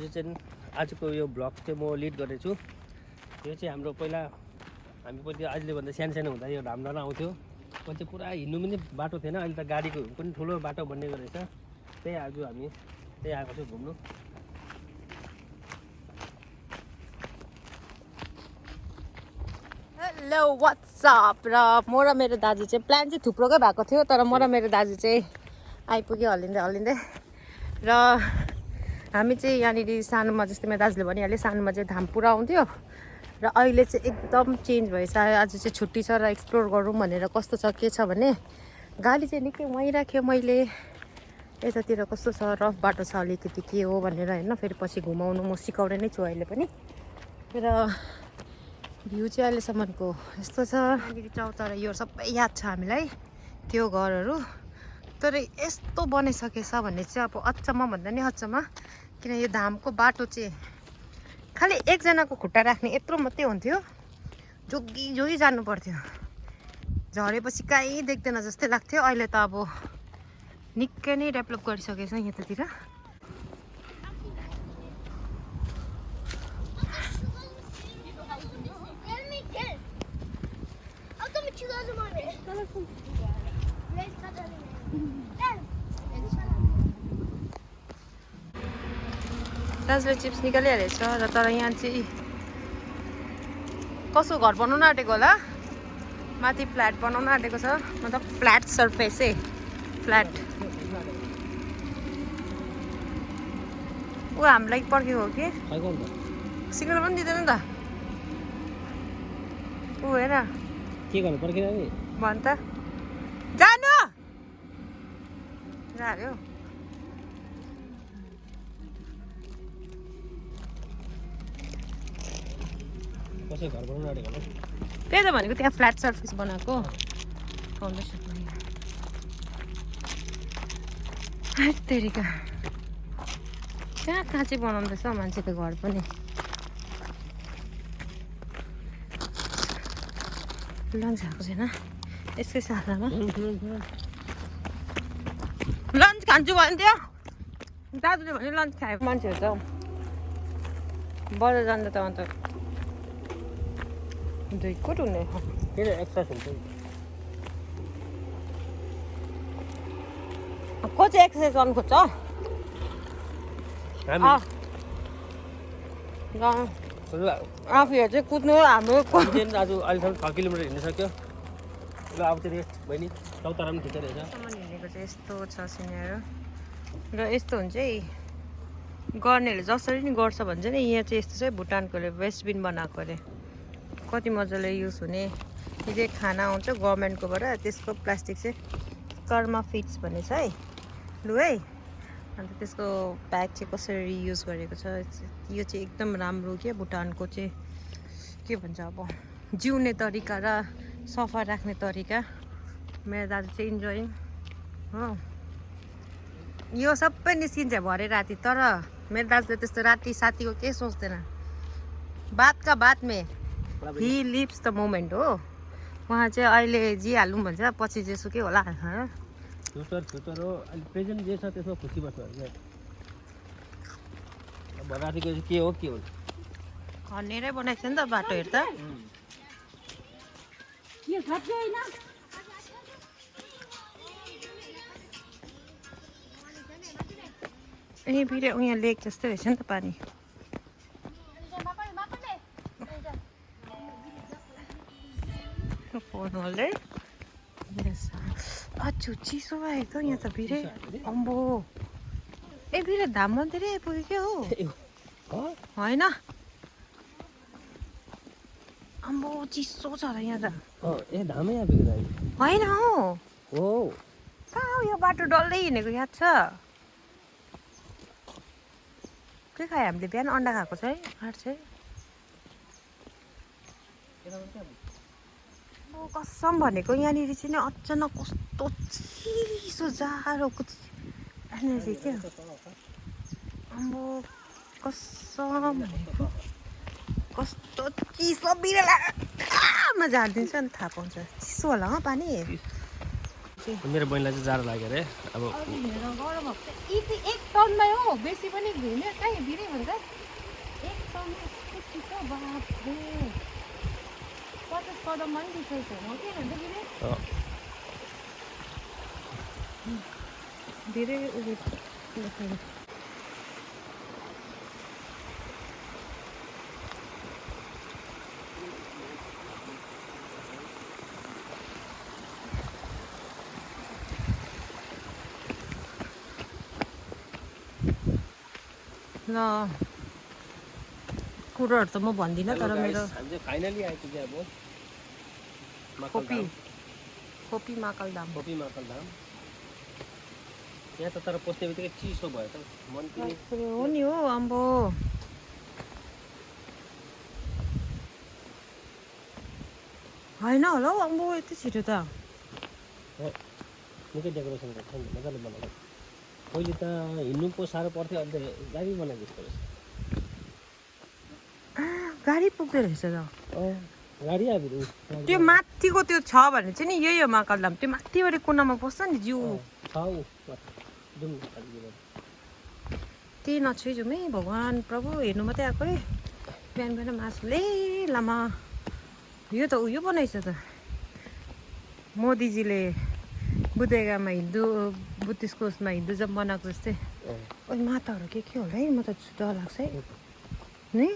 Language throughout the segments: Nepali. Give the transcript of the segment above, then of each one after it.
आजको यो ब्लग चाहिँ म लिड गर्दैछु। यो चाहिँ हाम्रो पहिला हामी पनि अहिले भन्दा सानो हुँदा यो धामडाँडा आउँथ्यो। पछि चाहिँ पुरा हिँड्नु पनि बाटो थिएन, अहिले त गाडीको पनि ठुलो बाटो बनिएको रहेछ। त्यही आज हामी त्यही आएको छौँ घुम्नु। Hello what's up. र म र मेरो दाजु चाहिँ प्लान चाहिँ थुप्रोकै भएको थियो, तर म र मेरो दाजु चाहिँ आइपुग्यो हल्लिँदै र हामी चाहिँ यहाँनिर सानोमा जस्तै मेरो दाजुले भनिहाल्यो, सानोमा चाहिँ धाम पुरा आउँथ्यो र अहिले चाहिँ एकदम चेन्ज भएछ। आज चाहिँ छुट्टी छ र एक्सप्लोर गरौँ भनेर कस्तो छ के छ भने गाडी चाहिँ निकै वहीँ राख्यो मैले। यतातिर कस्तो छ, रफ बाटो छ अलिकति के हो भनेर होइन, फेरि पछि घुमाउनु म सिकाउने नै छु अहिले पनि। र भ्यू चाहिँ अहिलेसम्मको यस्तो छ। यहाँनिर चौतारा यो सबै याद छ हामीलाई त्यो घरहरू, तर यस्तो बनाइसकेछ भन्ने चाहिँ अब अचम्म भन्दा नि अचम्म। किन यो धामको बाटो चाहिँ खालि एकजनाको खुट्टा राख्ने यत्रो मात्रै हुन्थ्यो, जोगी जानु पर्थ्यो। झरेपछि कहीँ देख्दैन जस्तै लाग्थ्यो। अहिले त अब निकै नै डेभलप गरिसकेछ यतातिर। दाजुले चिप्स निकालिहालेछ र तर यहाँ चाहिँ कसो घर बनाउन आँटेको होला, माथि फ्ल्याट बनाउन आँटेको छ, मतलब फ्ल्याट सर्फेस फ्ल्याट। ऊ हामीलाई पर्खेको हो कि सिग्नल पनि दिँदैन त। ऊ हेर के गर्नु पर्खेन नि भन् त, जानु जाऱ्यो। कसै घर बनाउनु आँटेको होला। त्यही त भनेको, त्यहाँ फ्ल्याट सर्फेस बनाएको फाउन्डेसन तेरिका कहाँ चाहिँ बनाउँदैछ मान्छेको घर पनि। लन्च खाएको छैन यसकै साथमा। लन्च खान्छु भन्थ्यो दाजुले भने, लन्च खायो मान्छेहरू त बजार जाँदा त अन्त दुई कोट हुने किन एक्सर्साइज हुन्छ नि। को चाहिँ एक्सर्साइज गर्नु खोज्छ आफूहरू चाहिँ कुद्नु हाम्रो आज अहिलेसम्म 6 किलोमिटर हिँडिसक्यो। ल अब चाहिँ रेस्ट बहिनी, चौतारा पनि ठिकै रहेछ। हिँडेको चाहिँ यस्तो छ सिनेरियो र यस्तो हुन्छ है। गर्नेहरूले जसरी नि गर्छ भन्छ नि, यहाँ चाहिँ यस्तो चाहिँ भुटानकोले वेस्टबिन बनाएको अरे, कति मजाले युज हुने। यो चाहिँ खाना आउँछ गभर्मेन्टकोबाट, त्यसको प्लास्टिक चाहिँ कर्मा फिट्स भन्ने छ है, लु है। अन्त त्यसको ब्याग चाहिँ कसरी युज गरेको छ, यो चाहिँ एकदम राम्रो के भुटानको चाहिँ के भन्छ अब जिउने तरिका र सफा राख्ने तरिका। मेरो दाजु चाहिँ इन्जोइङ हो। यो सबै निस्किन्छ भरे राति, तर मेरो दाजुले त्यस्तो राति साथीको केही सोच्दैन। बात का बात में ही लिभ्स द मोमेन्ट हो। उहाँ चाहिँ अहिले जिहालौँ भन्छ, पछि जेसुकै होला। फ्युचर हो, अहिले प्रेजेन्ट जे छ त्यसमा खुसी बस्नु क्या। अब रातिको चाहिँ के हो के हो खनेरै बनाएको छ नि त बाटो हेर्दा। ए फेरि यहाँ लेक जस्तै रहेछ नि त पानी। फोन होल्डर अच्छु चिसो भयो त यहाँ त भिरे अम्बो। ए भिरे धाम मन्दिरै आइपुग्यो क्या हो होइन। अम्बो चिसो छ र यहाँ त। ए धामै आइपुग्यो होइन हौ, हो कहाँ हो यो बाटो डल्लै हिँडेको याद छ। के खायो हामीले बिहान? अन्डा खाएको छ है, आठ चाहिँ। कसम भनेको यहाँनिर चाहिँ नि अचानक कस्तो चिसो जाडोको एनर्जी क्या। अम्बो कसम भनेको कस्तो चिसो बिरेलामा झारिदिन्छ नि थाहा पाउँछ। चिसो होला पानी। मेरो बहिनीलाई चाहिँ जाडो लाग्यो अरे अब गरम भएको एक टनमै हो बेसी पनि घुम्यो कहीँ भिरै भन्छ एक टनमा यस्तो छिटो बाफ्रे 50 कदममा पनि डिफरेन्स हो के भन्छ भिरै धेरै उयो ल कुरोहरू त म भन्दिनँ तर मेरो फाइनली आइपुग्यो अब खोपी महाकालधाम यहाँ त तर पस्ने बित्तिकै चिसो भयो त मन पनि हो नि हो अम्बो होइन होला हौ अम्बो यति छिटो त निकै डेकोरेसन गर्छ नि मजाले बनाएको पहिले त हिँड्नु पो साह्रो पर्थ्यो अन्त गाडी बनाएको जस्तो रहेछ गाडी पुग्दो रहेछ त गाडी आयो त्यो माथिको त्यो छ भने चाहिँ नि यही हो महाकालधाम त्यो माथिबाट कुनामा पस्छ नि जिउ त्यही नछुइजाउँ है भगवान् प्रभु हेर्नु मात्रै आएको है बिहान बिहान मासुले लामा यो त उयो बनाइछ त मोदीजीले बुद्धगयामा हिन्दू बुद्धिस्टको उसमा हिन्दुजम बनाएको जस्तै ओइ माताहरू के होला है म त डर लाग्छ है नि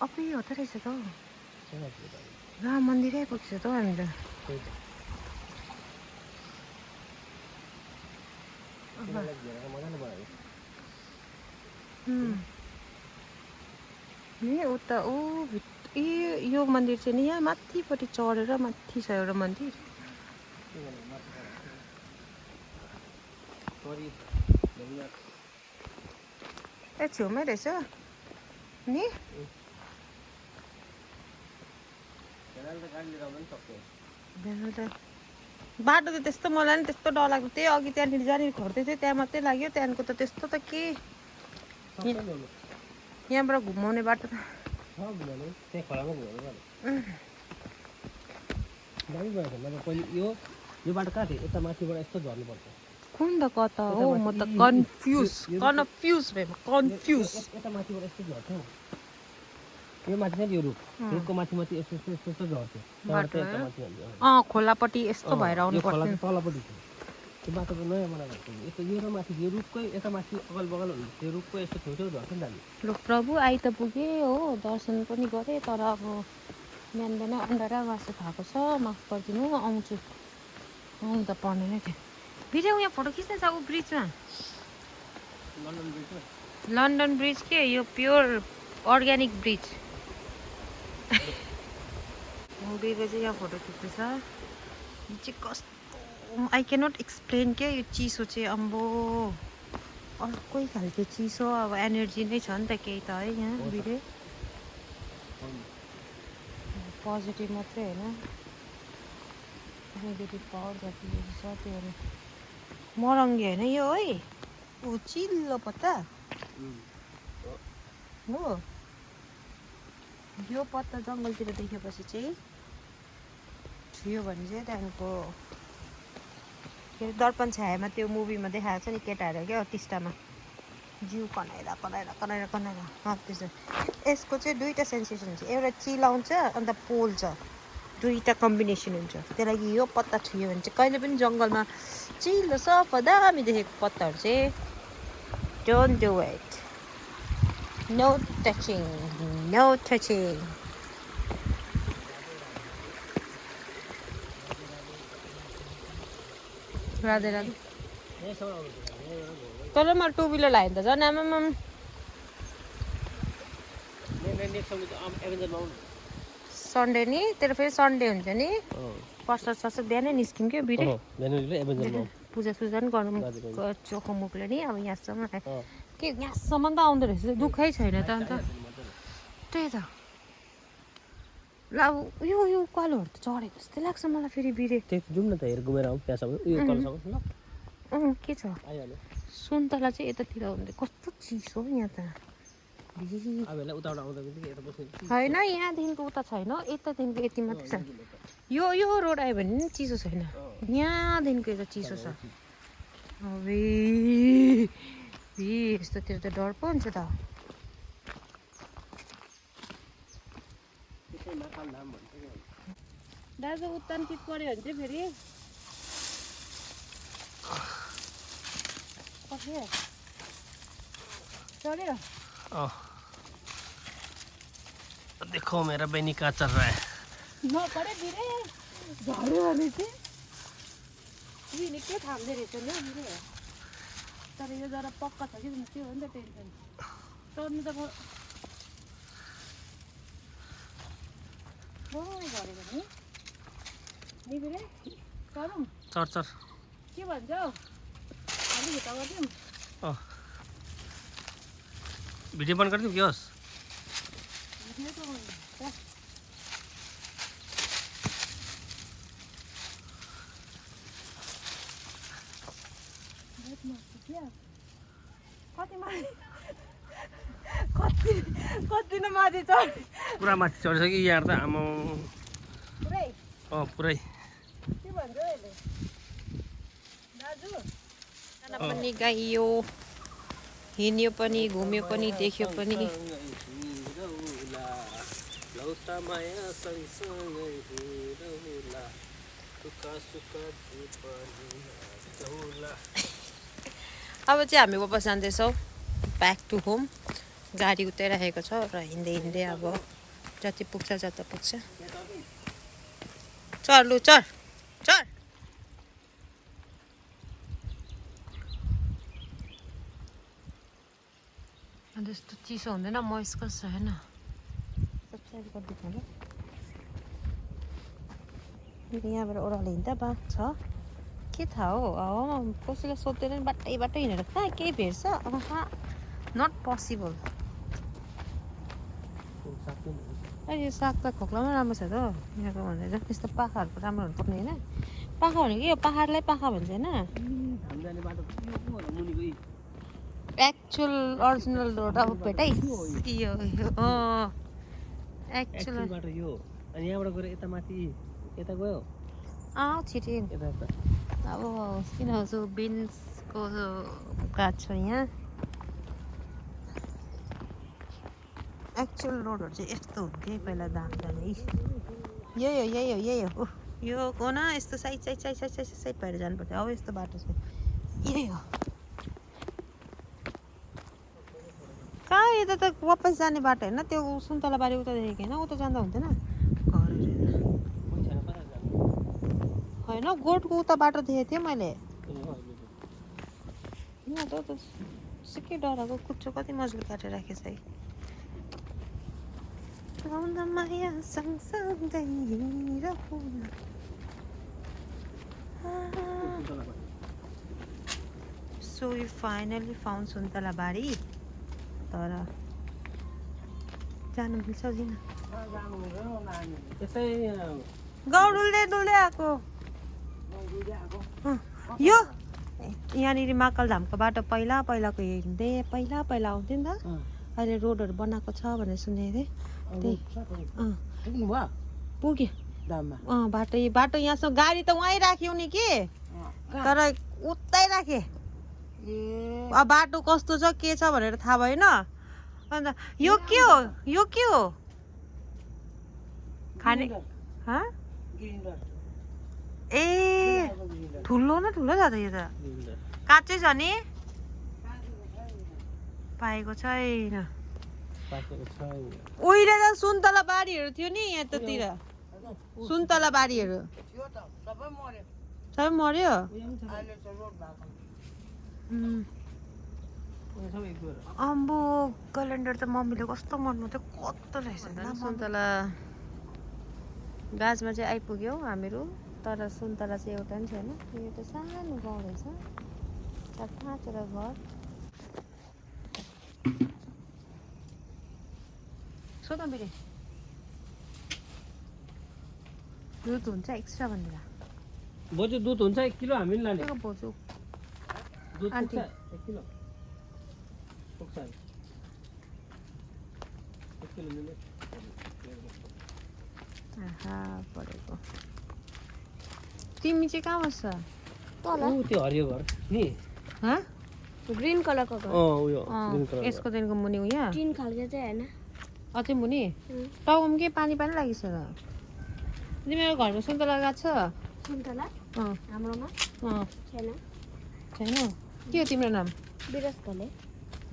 अबै हो त रहेछ त राम मन्दिरै पुग्छ त हामी त उता ए यो मन्दिर चाहिँ नि यहाँ माथिपट्टि चढेर माथि छ एउटा मन्दिर ए छेउमै रहेछ नि बाटो त त्यस्तो मलाई नि त्यस्तो डर लाग्यो त्यही अघि त्यहाँनिर जहाँनिर खर्दै थियो त्यहाँ मात्रै लाग्यो त्यहाँको त त्यस्तो त के यहाँबाट घुमाउने बाटो त यो बाटो कहाँ थियो यता माथिबाट यस्तो झर्नुपर्छ कुन त कता हो म त कन्फ्युज भएँ यता माथिबाट यस्तो झर्थ्यो यो माथि चाहिँ यो रुखको माथि यस्तो झर्थ्यो खोलापट्टि यस्तो भएर आउनु पर्छ तलपट्टि थियो त्यो बाटोको नयाँ बनाएको यस्तो यो र माथि यो रुखकै यता माथि अगल बगल हुन्छ त्यो रुखको यस्तो छेउछेउ झर्थ्यो नि दामी लु प्रभु आइ त पुगेँ हो दर्शन पनि गरेँ तर अब बिहान बिहान अन्डा र मासु खाएको छ माफ गरिदिनु आउँछु आउनु त पर्ने नै थियो भिडियो यहाँ फोटो खिच्दै छ ऊ ब्रिजमा लन्डन ब्रिज के यो प्योर अर्ग्यानिक ब्रिज मुभीको चाहिँ यहाँ फोटो खिच्दैछ यो चाहिँ कस्तो आई क्यानट एक्सप्लेन क्या यो चिसो चाहिँ अम्बो अर्कै खालको चिसो अब एनर्जी नै छ नि त केही त है यहाँ भिडियो पोजिटिभ मात्रै होइन नेगेटिभ पावर जति छ त्यो मरङ्गी होइन यो है ऊ चिल्लो पत्ता हो यो पत्ता जङ्गलतिर देखेपछि चाहिँ छुयो भने चाहिँ त्यहाँदेखिको के अरे दर्पण छायामा त्यो मुभीमा देखाएको छ नि केटाहरू क्या टिस्टामा जिउ कनाएर त्यसो यसको चाहिँ दुईवटा सेन्सेसन हुन्छ एउटा चिलाउँछ अन्त पोल्छ दुईवटा कम्बिनेसन हुन्छ त्यही लागि यो पत्ता छुयो भने चाहिँ कहिले पनि जङ्गलमा चिल्लो सफा दामी देखेको पत्ताहरू चाहिँ don't do it no touching Radhe Radhe तर मलाई टु व्हिलर लाग्यो त झन् आमामा सन्डे नि तेरो फेरि सन्डे हुन्छ नि कसरत बिहानै निस्क्यौँ क्या बिरे पूजा पनि गर्नु चोखो मुखले नि अब यहाँसम्म के यहाँसम्म त आउँदो रहेछ दुःखै छैन त अन्त त्यही त ल अब यो उकालोहरू त चढेको जस्तै लाग्छ मलाई फेरि बिरे जाउँ न त हेर घुमेर आउँ त्यहाँसम्म के छ सुन्तला चाहिँ यतातिर हुँदै कस्तो चिसो यहाँ त अब यसलाई उताबाट आउँदा पनि यता बस्ने होइन यहाँदेखिको उता छैन यतादेखिको यति मात्रै छ यो रोड आयो भने नि चिसो छैन यहाँदेखिको यता चिसो छ अबे यस्तोतिर त डर पो हुन्छ त दाजु उत्तानचित पऱ्यो भने चाहिँ फेरि चढ्यो देखो मेरा बहनी का चल रहा है नपढे बिरे झऱ्यो भने चाहिँ उहिले के थाम्दै रहेछ नि हौ बिरे तर यो जरा पक्का छ कि त्यो हो नि त टेन्सन चढ्नु त झरेको नि नि बिरे चढौँ चढ के भन्छौ अलि भित्र गरिदिउँ भिडियो बन्द गरिदिउँ के होस् भिडियो त कति न माथि चढ पुरा माथि चढिसक्यो यहाँ त आमा पुरै पुरै के भन्छ अहिले दाजु खाना पनि गाइयो हिँड्यो पनि घुम्यो पनि देख्यो पनि अब चाहिँ हामी वापस जाँदैछौँ ब्याक टु होम गाडी उताइराखेको छ र हिँड्दै हिँड्दै अब जति पुग्छ जता पुग्छ चढ लु चढ चढ त्यस्तो चिसो हुँदैन मोइस्कस छैन सब्सक्राइब गरिदिनु होला यहाँबाट ओह्रालो हिँड्दा बा छ के थाहा हो कसैलाई सोध्दैन बाटै बाटै हिँडेर कहाँ केही भेट्छ नट पोसिबल यो साग त खोक्लामा राम्रो छ त यहाँको भन्दा यस्तो पाखाहरूको राम्रो हुनुपर्ने होइन पाखा भनेको यो पाहाडलाई पाखा भन्छ होइन एक्चुअल अरिजिनल रोड अब भेटै यो एक्चुअल बाटो यो अनि यहाँबाट गएर यता माथि यता गयो छिटो यता अब किन जो बिन्सको गाछ छ यहाँ एक्चुअल रोडहरू चाहिँ यस्तो हुन्थ्यो पहिला दाम जाने यही हो यो कोना यस्तो साइड भएर जानुपर्थ्यो अब यस्तो बाटो छ यही हो कहाँ यता त वापस जाने बाटो होइन त्यो सुन्तला बारी उता देखेको होइन उता जाँदा हुन्थेन होइन गोठको उता बाटो देखेको थिएँ मैले यहाँ त सिक्कै डराएको कुच्चो कति मजबुत काटेर राखेछ है माया सँगसँगै सो वी फाइनली फाउन्ड सुन्तला बारी तर जानु मिल्छ दिन गाउँ डुल्दै आएको यो यहाँनिर महाकाल धामको बाटो पहिलाको हिँड्दै पहिला आउँथ्यो नि त अहिले रोडहरू बनाएको छ भनेर सुनेको थिएँ पुग्यो बाटो यहाँसम्म गाडी त उहीँ राख्यौ नि कि तर उतै राखेँ अब बाटो कस्तो छ के छ भनेर थाहा भएन अन्त यो के हो खाने ए ठुलो न ठुलो छ त यो त काँचै छ नि पाएको छैन उहिले त सुन्तला बारीहरू थियो नि यतातिर सुन्तला बारीहरू सबै मर्यो अम्बो क्यालेन्डर त मम्मीले कस्तो मर्नु थियो कस्तो रहेछ सुन्तला गाछमा चाहिँ आइपुग्यौँ हामीहरू तर सुन्तला चाहिँ एउटा पनि छैन यो त सानो गाउँ रहेछ 4-5वटा घर सोध बिरे दुध हुन्छ एक्स्ट्रा भनेर बोजू दुध हुन्छ 1 किलो हामी लाने बोजू दुध पुग्छ 1 किलो पुग्छ आहा परेको तिमी चाहिँ कहाँ बस्छ तल ऊ त्यो हरियो घर नि हँ ग्रीन कलरको घर उयो ग्रिन कलर यसको दिनको मुनि उयो टिन खालको चाहिँ होइन अझै मुनि टाउकोमा के पानी पानी लागिसक्यो तिमीको घरको सुन्तला गएको छ सुन्तला अँ हाम्रोमा अँ छैन छैन के हो तिम्रो नाम बिरस घले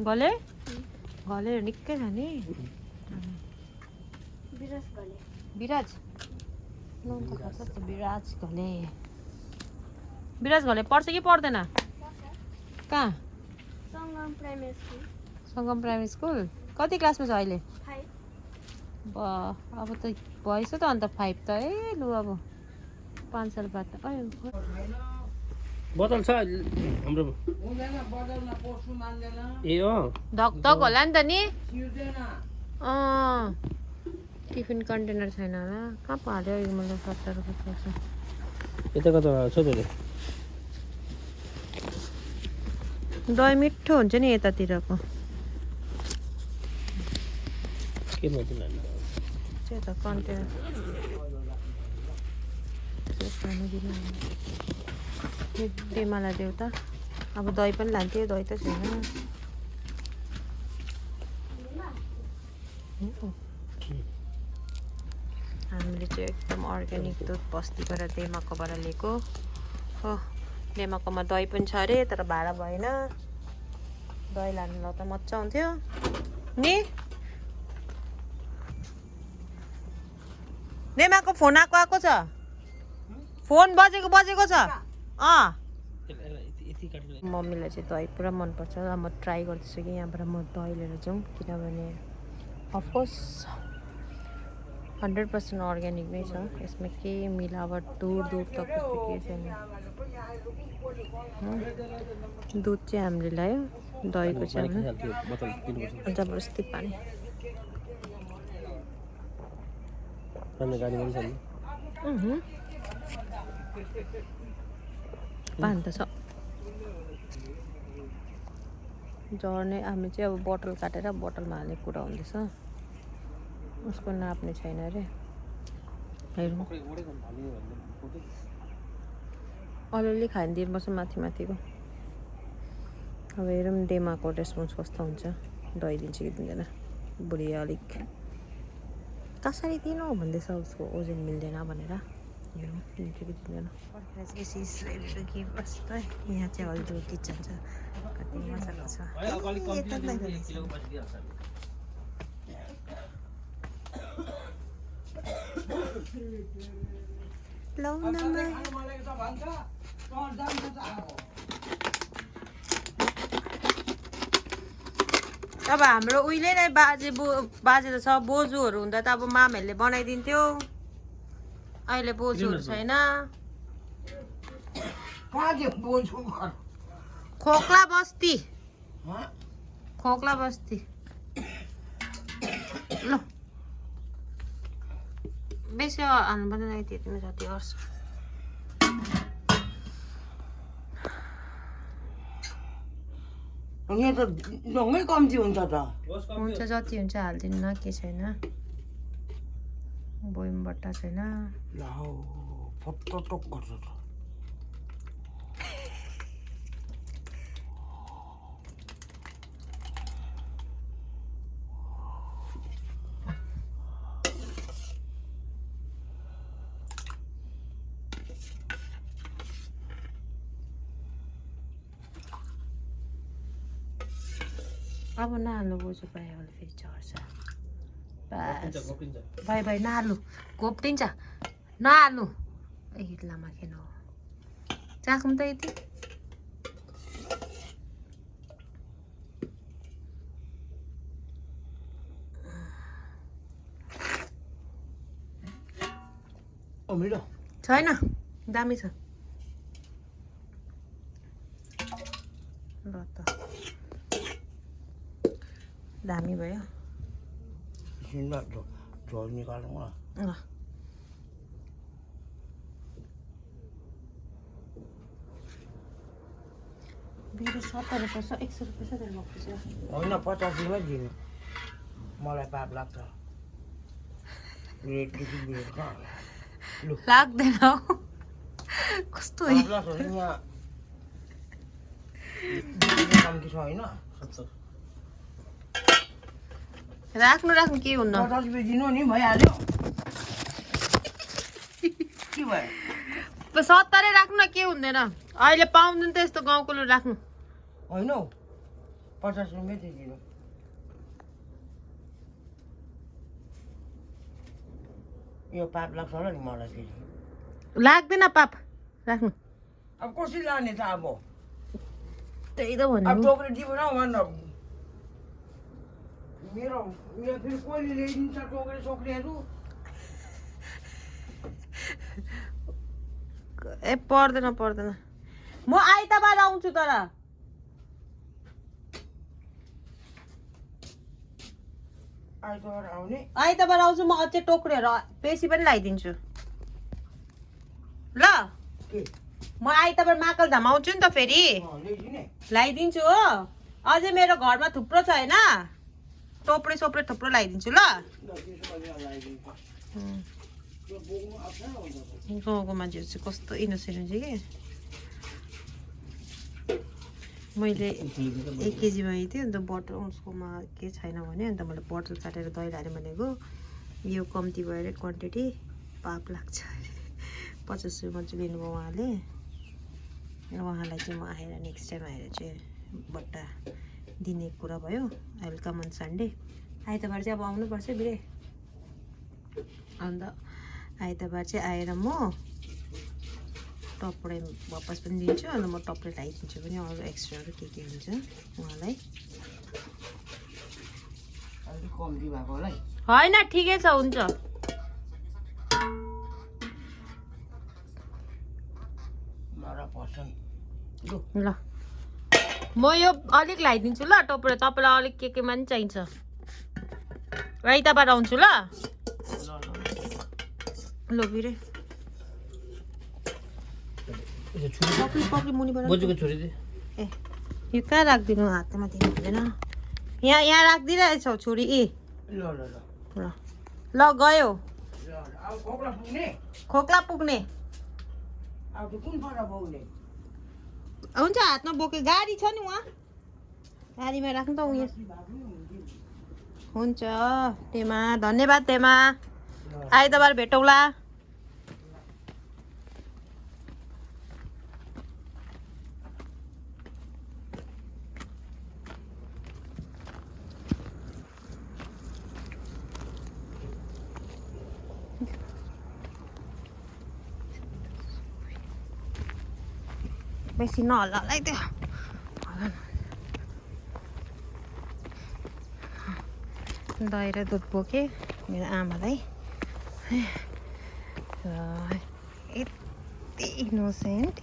गले गलेहरू निकै छ नि बिरस घले विराज नाम त खास त विराज घले विराज घले पढ्छ कि पढ्दैन कहाँ सङ्गम प्राइमेरी स्कुल सङ्गम प्राइमेरी स्कुल कति क्लासमा छ अहिले 5 बा अब त भएछ त अन्त 5 त ए लु अब 5 साल बाद त बोतल छ हाम्रो ए अँ धकधक होला नि त नि टिफिन कन्टेनर छैन होला कहाँ पो हाल्यो यो मैले 70 रुपियाँ पर्छ यता कता छ त दही मिठो हुन्छ नि यतातिरको के भन्छ त्यही त कन्टेनर बेमाला देऊ त अब दही पनि लान्थ्यो दही त छैन हामीले चाहिँ एकदम अर्ग्यानिक दुध बस्तीबाट देमाकोबाट लिएको हो देमाकोमा दही पनि छ अरे तर भाडा भएन दही लानु ल त मजा आउँथ्यो नि देमाको फोन आएको छ फोन बजेको छ अँ मम्मीलाई चाहिँ दही पुरा मनपर्छ र म ट्राई गर्दैछु कि यहाँबाट म दही लिएर जाउँ किनभने अफकोर्स 100% अर्ग्यानिक नै छ यसमा केही मिलावट दूर तक त्यस्तो केही छैन दुध चाहिँ हामीले ल्यायो दहीको चाहिँ हामीले जबरजस्ती पानी गाडी पनि छ पानी त छ झर्ने हामी चाहिँ अब बोतल काटेर बोतलमा हाल्ने कुरा हुँदैछ उसको नाप्ने छैन अरे हेरौँ अलिअलि खाइदिनुपर्छ माथि माथिको अब हेरौँ डेमाको रेस्पोन्स कस्तो हुन्छ दही दिन्छ कि दिँदैन बुढी अलिक कसरी दिनु भन्दैछ उसको ओजन मिल्दैन भनेर हेरौँ दिन्छ कि दिँदैन यहाँ चाहिँ हल्दीको किचन छ कति मजाको छ अब हाम्रो उहिले नै बाजे त छ बोजूहरू हुँदा त अब मामहरूले बनाइदिन्थ्यो अहिले बोजूहरू छैन खोक्ला बस्ती ल बेसी हाल्नु पर्दैन त्यतिमा जति गर्छ यहाँ त ढङ्गै कम्ती हुन्छ त हुन्छ जति हुन्छ हालिदिनु न के छैन बोइम बट्टा छैन ला फटक गर्छ त अब नहाल्नु बोजू पायो भने फेरि चढ्छ बस भाइ नहाल्नु घोप्टिन्छ नहाल्नु हिटलामा खेन हो चाखौँ त यति छैन दामी छ ल त दामी भयो झोल निकालौँ मेरो 70 रुपियाँ 100 रुपियाँ छ तेरो होइन 85मै दिनु मलाई पाप लाग्छ रेडदेखि लिएर कहाँ लु लाग्दैन हौ। कस्तो पाप लाग्छ भने यहाँ कम्ती छ होइन राख्नु राख्नु के हुन्न। 50 रुपियाँ दिनु नि भइहाल्यो के भयो 70 राख्नु न के हुँदैन। अहिले पाउँदैन त यस्तो गाउँको लु राख्नु। होइन हौ 50 रुपियाँ चाहिँ दिनु यो पाप लाग्छ होला नि मलाई फेरि लाग्दैन पाप राख्नु। अब कसरी लाने त अब त्यही त अब भन्नु। टोक्रे दिएर भन्दा मेरो मेरो फेरि कोहीले ल्याइदिन्छ टोक्रे सोक्रेहरू ए पर्दैन पर्दैन म आइतबार आउँछु तर आइतबार आउने आइतबार आउँछु म अझै टोक्रेहरू बेसी पनि लगाइदिन्छु ल। के म आइतबार महाकाल धाम आउँछु नि त फेरि ल्याइदिने लगाइदिन्छु हो। अझै मेरो घरमा थुप्रो छ होइन टोप्रे सोप्रे थुप्रो लगाइदिन्छु ल। गाउँको मान्छेहरू चाहिँ कस्तो इनोसेन्ट हुन्छ कि। मैले 1 केजी मागेको थिएँ अन्त बटल उसकोमा के छैन भने अन्त मैले बटल काटेर दही लाने भनेको यो कम्ती भएर क्वान्टिटी पाप लाग्छ 50 रुपियाँ चाहिँ लिनुभयो उहाँले। उहाँलाई चाहिँ म आएर नेक्स्ट टाइम आएर चाहिँ बट्टा दिने कुरा भयो। I will come on Sunday. आइतबार चाहिँ अब आउनुपर्छ बिरे। अन्त आइतबार चाहिँ आएर म टप्पडे वापस पनि दिन्छु अन्त म टप्पडे लगाइदिन्छु पनि अरू एक्स्ट्राहरू के हुन्छ उहाँलाई। अलिक कम्ती भएको होला है होइन ठिकै छ हुन्छ। मलाई पसन्द ल म यो अलिक लगाइदिन्छु ल टप्पडे। तपाईँलाई अलिक केमा पनि चाहिन्छ। आइतबार आउँछु ल। ल बिरे पक्री पक्री मुनिबाट बोजूको छोरी दे ए यो कहाँ राखिदिनु हातमा दिनु हुँदैन। यहाँ राखिदिइरहेछौ छोरी ए ल ल ल ल ल गयो ल अब खोक्ला पुग्ने खोक्ला पुग्ने अब कुन पारा पुग्ने हुन्छ हातमा बोके गाडी छ नि उहाँ गाडीमा राख्नु त उयो हुन्छ। तेमा धन्यवाद तेमा आइतबार भेटौँला। बेसी नहल्ला है त्यो दही र दुध बोकेँ मेरो आमालाई। यति इनोसेन्ट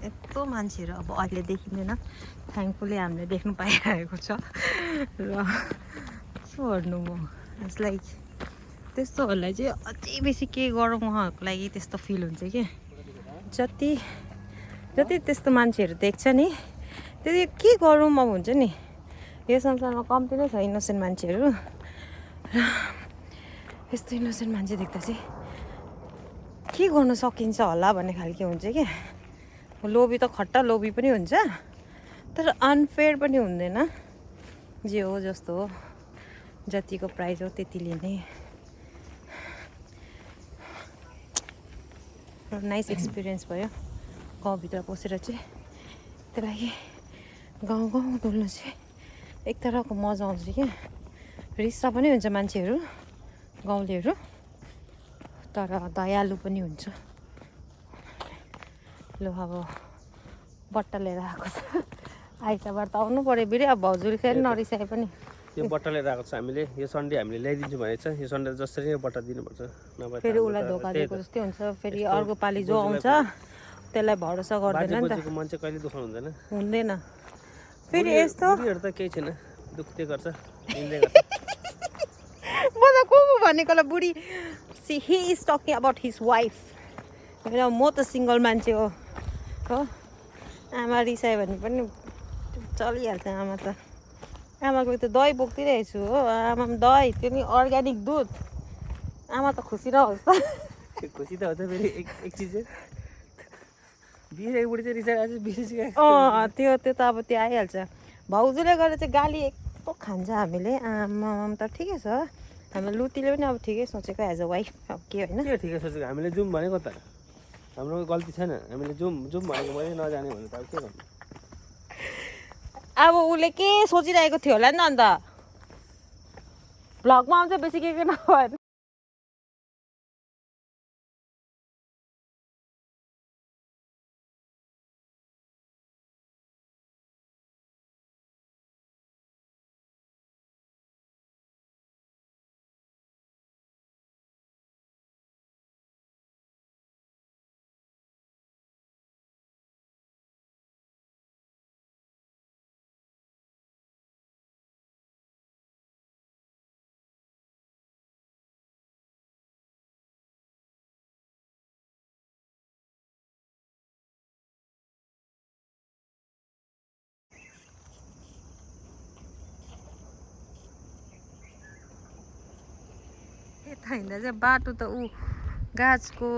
यत्रो मान्छेहरू अब अहिले देखिँदैन। थ्याङ्कफुली हामीले देख्नु पाइरहेको छ र यसो हेर्नु म इट्स लाइक त्यस्तोहरूलाई चाहिँ अझै बेसी के गरौँ उहाँहरूको लागि त्यस्तो फिल हुन्छ कि जति त्यस्तो मान्छेहरू देख्छ नि त्यति के गरौँ अब हुन्छ नि। यो संसारमा कम्ती नै छ इनोसेन्ट मान्छेहरू र यस्तो इनोसेन्ट मान्छे देख्दा चाहिँ के गर्नु सकिन्छ होला भन्ने खालको हुन्छ क्या। लोभी त खट्टा लोभी पनि हुन्छ तर अनफेयर पनि हुँदैन। जे हो जस्तो हो जतिको प्राइस हो त्यति लिने। नाइस एक्सपिरियन्स भयो गाउँभित्र पसेर चाहिँ। त्यही लागि गाउँ डुल्नु चाहिँ एक तरहको मजा आउँछ क्या। रिस्सा पनि हुन्छ मान्छेहरू गाउँलेहरू तर दयालु पनि हुन्छ। ल अब बट्टा लिएर आएको छ आइतबार त आउनु पऱ्यो बिरे। अब भाउजूले फेरि नरिसाए पनि यो बट्टा लिएर आएको छ हामीले। यो सन्डे हामीले ल्याइदिन्छु भनेको छ। यो सन्डे जसरी नै बट्टा दिनुपर्छ नभए फेरि उसलाई धोका दिएको जस्तै हुन्छ। फेरि अर्को पालि जो आउँछ त्यसलाई भरोसा गर्दैन नि त। मान्छे कहिले दुखाउनु हुँदैन फेरि यस्तो बुढीहरू त केही छैन दुख्दै गर्छ हिँड्दै गर्छ। म त को भनेकोलाई बुढी see he is talking about his wife. म त सिङ्गल मान्छे हो आमा रिसायो भने पनि चलिहाल्छ आमा त आमाको त दही बोकिदिरहेको छु हो आमा दही त्यो नि अर्ग्यानिक दुध आमा त खुसी नहोस् त खुसी त हुन्छ फेरि एक चिज बिस एकपट्टि चाहिँ रिसाइ आज बिस त्यो त अब त्यो आइहाल्छ भाउजूले गरेर चाहिँ गाली यस्तो खान्छ हामीले आमा त ठिकै छ हाम्रो लुतीले पनि अब ठिकै सोचेको एज अ वाइफ अब के होइन के ठिकै सोचेको हामीले जाउँ भनेको त हाम्रो गल्ती छैन हामीले जाउँ भनेको मैले नजाने भने त अब के गर्नु अब उसले के सोचिरहेको थियो होला नि त अन्त भ्लगमा आउँछ बेसी के नभएर यता हिँड्दा चाहिँ बाटो त ऊ गाछको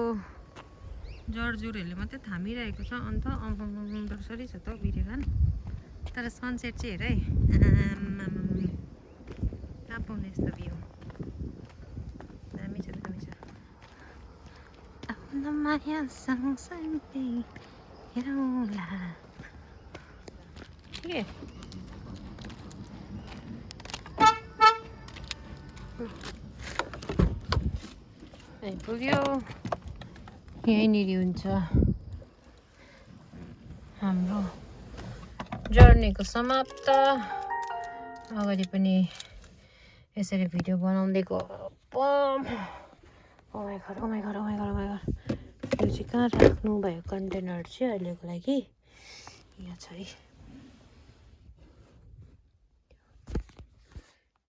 जडजुरहरूले मात्रै थामिरहेको छ अन्त अम्बरसरी छ त बिरेगान तर सनसेट चाहिँ हेर है कहाँ पाउने यस्तो भ्यू दामी छ दामी छ आफ्नो माया सँगसँगै हेरौँला के आइपुग्यो यहीँनिर हुन्छ हाम्रो जर्नीको समाप्त अगाडि पनि यसरी भिडियो बनाउँदै गरौँ ओमाइ गड यो चाहिँ कहाँ राख्नु भयो कन्टेनर चाहिँ अहिलेको लागि यहाँ छ है